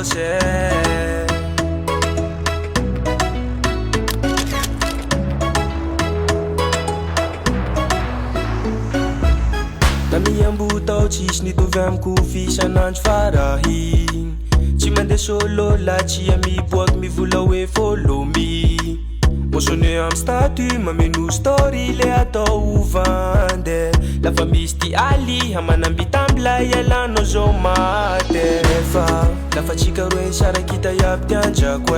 você. Da miambuta tsisy nitovy amiko fisanandro farahiny. Tsy mandeha solo latsia miboaky mivola hoe follow me. Motionné am statut mameno story le atao vande. Lafa misy ty ali hamanambita ambilay ialano zao mate. Nefa lafa tsika roe sara kita iaby tiandrako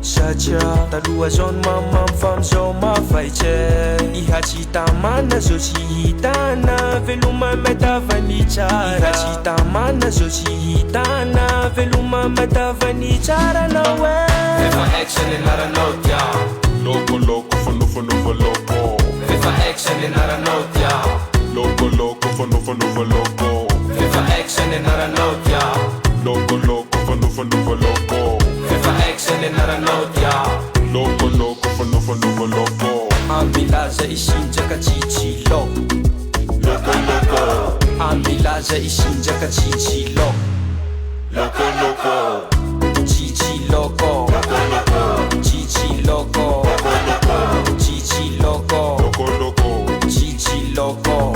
satria taloha zao ny mamamy fa amizao mafaitse. Iha tsy tamana zao tsy hitana veloma matavany tsara. Iha tsy tamana zao tsy hitana veloma matavany tsara na we. Viva action inaranao tia. Loko loko fanova loko. Viva action inaranao tia. Loko loko fanova loko. Viva action inaranao tia. Loko loko fanova loko. Viva action inaranao tia. Loko loko fanova loko. Ambilaza isinjaka chichilo. Loko loko. Ambilaza isinjaka chichilo. Loko loko. Chichi loco, chichi loco, chichi loco, chichi loco.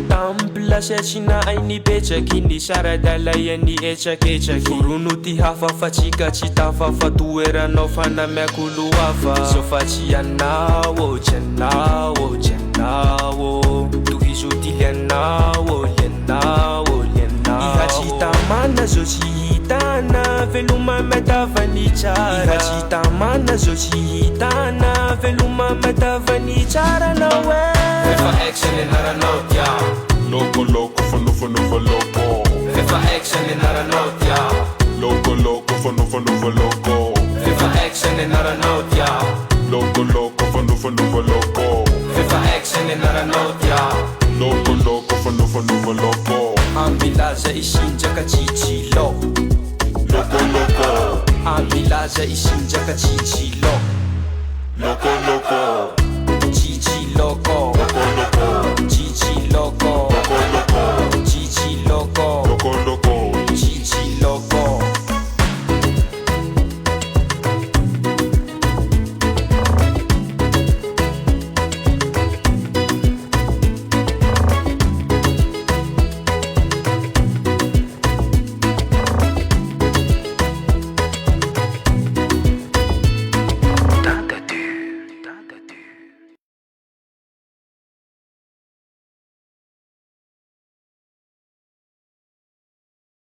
Tambla sechina aini bechaky ny saradalay ny etsaketraky. Forono ty hafafa tsika tsy tafafa toeranao fanamiako lo hafa. Zao fa tsy anao, tsy anao, tsy anao. Tohizo ty lianao, lianao, lianao. Iha tsy tamana zao tsy hitana veloma matavany tsara. Iha tsy tamana zao tsy hitana veloma matavany tsara na we. Viva action inaranao tia. Loko loko fanova loko. Viva action inaranao tia. Loko loko fanova loko. Viva action inaranao tia. Loko loko fanova loko. Viva action inaranao tia. Loko loko fanova loko. Ambilaza isinjaka chichilo. Loko loko. Ambilaza isinjaka chichilo. Loko loko. Chichi